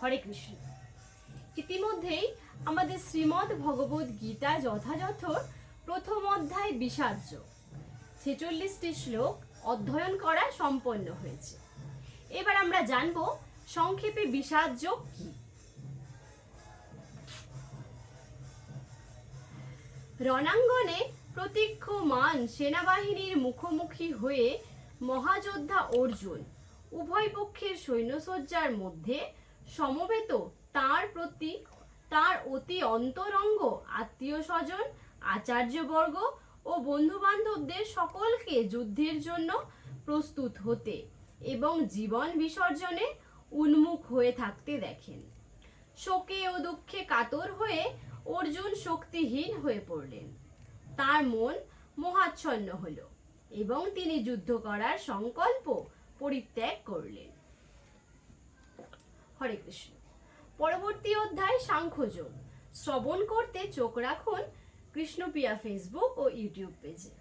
হরে কৃষ্ণ। ইতিমধ্যেই আমাদের শ্রীমদ্ ভগবদ গীতা যথাযথ প্রথম অধ্যায় বিষাদ যোগ 46টি শ্লোক অধ্যয়ন করা সম্পন্ন হয়েছে। এবার আমরা জানব সংক্ষেপে বিষাদ যোগ কি। রণাঙ্গনে প্রতীক্ষমান সেনাবাহিনীর মুখোমুখি হয়ে মহাযোদ্ধা অর্জুন উভয় পক্ষের সৈন্যসজ্জার মধ্যে সমবেত তার প্রতি তার অতি অন্তরঙ্গ আত্মীয় স্বজন, আচার্যবর্গ ও বন্ধু বান্ধবদের সকলকে যুদ্ধের জন্য প্রস্তুত হতে এবং জীবন বিসর্জনে উন্মুখ হয়ে থাকতে দেখেন। শোকে ও দুঃখে কাতর হয়ে অর্জুন শক্তিহীন হয়ে পড়লেন। তার মন মোহাচ্ছন্ন হলো এবং তিনি যুদ্ধ করার সংকল্প পরিত্যাগ করলেন। হরে কৃষ্ণ। পরবর্তী অধ্যায় সাংখ্যযোগ শ্রবণ করতে চোখ রাখুন কৃষ্ণপ্রিয়া ফেসবুক ও ইউটিউব পেজে।